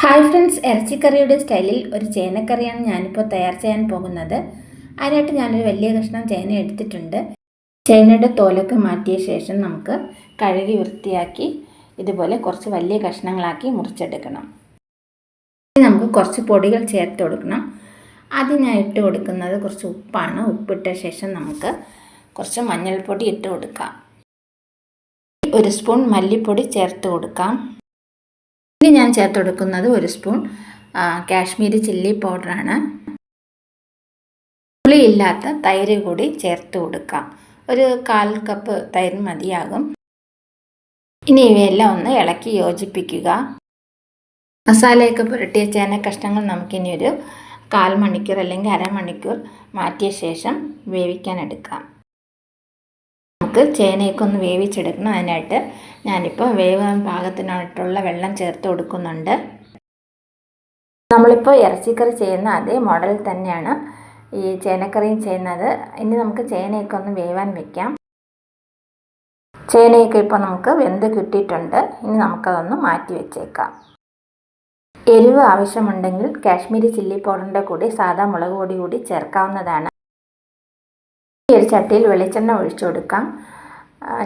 Hi friends, ഇറച്ചിക്കറിയുടെ സ്റ്റൈലിൽ ഒരു ചേനക്കറിയാണ് ഞാനിപ്പോൾ തയ്യാർ ചെയ്യാൻ പോകുന്നത്. അതിനായിട്ട് ഞാനൊരു വലിയ കഷ്ണം ചേന എടുത്തിട്ടുണ്ട്. ചേനയുടെ തോലൊക്കെ മാറ്റിയ ശേഷം നമുക്ക് കഴുകി വൃത്തിയാക്കി ഇതുപോലെ കുറച്ച് വലിയ കഷ്ണങ്ങളാക്കി മുറിച്ചെടുക്കണം. നമുക്ക് കുറച്ച് പൊടികൾ ചേർത്ത് കൊടുക്കണം. ആദ്യം ഞാൻ ഇട്ട് കൊടുക്കുന്നത് കുറച്ച് ഉപ്പാണ്. ഉപ്പിട്ട ശേഷം നമുക്ക് കുറച്ച് മഞ്ഞൾപ്പൊടി ഇട്ട് കൊടുക്കാം. 1 സ്പൂൺ മല്ലിപ്പൊടി ചേർത്ത് കൊടുക്കാം. ഇനി ഞാൻ ചേർത്ത് കൊടുക്കുന്നത് 1 സ്പൂൺ കാശ്മീരി ചില്ലി പൗഡറാണ്. പുളിയില്ലാത്ത തൈര് കൂടി ചേർത്ത് കൊടുക്കാം. ഒരു 1/4 കപ്പ് തൈര് മതിയാകും. ഇനി ഇവയെല്ലാം ഒന്ന് ഇളക്കി യോജിപ്പിക്കുക. മസാലയൊക്കെ പുരട്ടിയ ചേന കഷ്ണങ്ങൾ നമുക്കിനി ഒരു 1/4 മണിക്കൂർ അല്ലെങ്കിൽ അരമണിക്കൂർ മാറ്റിയ ശേഷം വേവിക്കാൻ എടുക്കാം. നമുക്ക് ചേനയൊക്കെ ഒന്ന് വേവിച്ചെടുക്കണം. അതിനായിട്ട് ഞാനിപ്പോൾ വേവാൻ പാകത്തിനായിട്ടുള്ള വെള്ളം ചേർത്ത് കൊടുക്കുന്നുണ്ട്. നമ്മളിപ്പോൾ ഇറച്ചിക്കറി ചെയ്യുന്ന അതേ മോഡലിൽ തന്നെയാണ് ഈ ചേനക്കറിയും ചെയ്യുന്നത്. ഇനി നമുക്ക് ചേനയൊക്കെ ഒന്ന് വേവാൻ വെക്കാം. ചേനയൊക്കെ ഇപ്പോൾ നമുക്ക് വെന്ത് കിട്ടിയിട്ടുണ്ട്. ഇനി നമുക്കതൊന്ന് മാറ്റി വെച്ചേക്കാം. എരിവ് ആവശ്യമുണ്ടെങ്കിൽ കാശ്മീരി ചില്ലി പൗഡറിൻ്റെ കൂടി സാധാ മുളക് പൊടി കൂടി ചേർക്കാവുന്നതാണ്. ഒരു ചട്ടിയിൽ വെളിച്ചെണ്ണ ഒഴിച്ചു കൊടുക്കാം.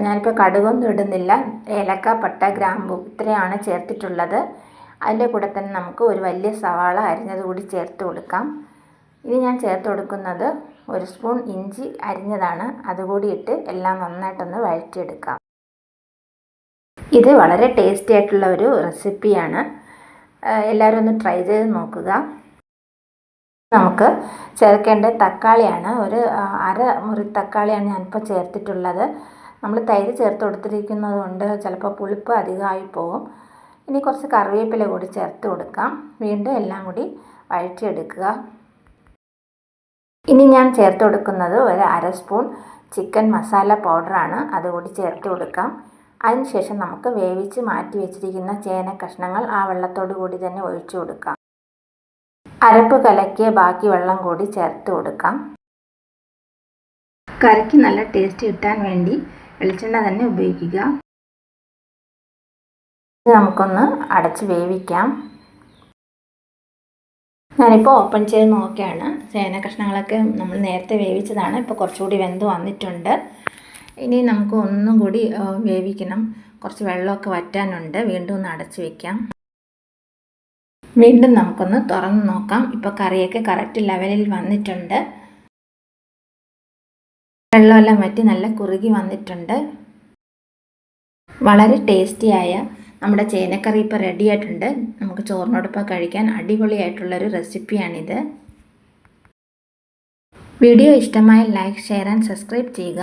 ഞാനിപ്പോൾ കടുകൊന്നും ഇടുന്നില്ല. ഏലക്ക, പട്ട, ഗ്രാമ്പു ഇത്രയാണ് ചേർത്തിട്ടുള്ളത്. അതിൻ്റെ കൂടെ തന്നെ നമുക്ക് ഒരു വലിയ സവാള അരിഞ്ഞത് കൂടി ചേർത്ത് കൊടുക്കാം. ഇനി ഞാൻ ചേർത്ത് കൊടുക്കുന്നത് 1 സ്പൂൺ ഇഞ്ചി അരിഞ്ഞതാണ്. അതുകൂടി ഇട്ട് എല്ലാം നന്നായിട്ടൊന്ന് വഴറ്റിയെടുക്കാം. ഇത് വളരെ ടേസ്റ്റി ആയിട്ടുള്ള ഒരു റെസിപ്പിയാണ്. എല്ലാവരും ഒന്ന് ട്രൈ ചെയ്ത് നോക്കുക. നമുക്ക് ചേർക്കേണ്ട തക്കാളിയാണ്. ഒരു അര മുറി തക്കാളിയാണ് ഞാനിപ്പോൾ ചേർത്തിട്ടുള്ളത്. നമ്മൾ തൈര് ചേർത്ത് കൊടുത്തിരിക്കുന്നത് കൊണ്ട് ചിലപ്പോൾ പുളിപ്പ് അധികമായി പോകും. ഇനി കുറച്ച് കറിവേപ്പില കൂടി ചേർത്ത് കൊടുക്കാം. വീണ്ടും എല്ലാം കൂടി വഴറ്റിയെടുക്കുക. ഇനി ഞാൻ ചേർത്ത് കൊടുക്കുന്നത് ഒരു 1/2 സ്പൂൺ ചിക്കൻ മസാല പൗഡറാണ്. അതുകൂടി ചേർത്ത് കൊടുക്കാം. അതിനുശേഷം നമുക്ക് വേവിച്ച് മാറ്റി വെച്ചിരിക്കുന്ന ചേന കഷ്ണങ്ങൾ ആ വെള്ളത്തോടു കൂടി തന്നെ ഒഴിച്ചു കൊടുക്കാം. അരപ്പ് കലക്കിയ ബാക്കി വെള്ളം കൂടി ചേർത്ത് കൊടുക്കാം. കറിക്ക് നല്ല ടേസ്റ്റ് കിട്ടാൻ വേണ്ടി വെളിച്ചെണ്ണ തന്നെ ഉപയോഗിക്കുക. നമുക്കൊന്ന് അടച്ച് വേവിക്കാം. ഞാനിപ്പോൾ ഓപ്പൺ ചെയ്ത് നോക്കിയാണ്. ചേന കഷ്ണങ്ങളൊക്കെ നമ്മൾ നേരത്തെ വേവിച്ചതാണ്. ഇപ്പോൾ കുറച്ചുകൂടി വെന്ത് വന്നിട്ടുണ്ട്. ഇനി നമുക്ക് ഒന്നും കൂടി വേവിക്കണം. കുറച്ച് വെള്ളമൊക്കെ വറ്റാനുണ്ട്. വീണ്ടും ഒന്ന് അടച്ച് വയ്ക്കാം. വീണ്ടും നമുക്കൊന്ന് തുറന്ന് നോക്കാം. ഇപ്പോൾ കറിയൊക്കെ കറക്റ്റ് ലെവലിൽ വന്നിട്ടുണ്ട്. വെള്ളമെല്ലാം വറ്റി നല്ല കുറുകി വന്നിട്ടുണ്ട്. വളരെ ടേസ്റ്റിയായ നമ്മുടെ ചേനക്കറി ഇപ്പോൾ റെഡി ആയിട്ടുണ്ട്. നമുക്ക് ചോറിനോടൊപ്പം കഴിക്കാൻ അടിപൊളിയായിട്ടുള്ളൊരു റെസിപ്പിയാണിത്. വീഡിയോ ഇഷ്ടമായ ലൈക്ക്, ഷെയർ ആൻഡ് സബ്സ്ക്രൈബ് ചെയ്യുക.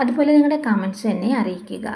അതുപോലെ നിങ്ങളുടെ കമൻറ്റ്സ് എന്നെ അറിയിക്കുക.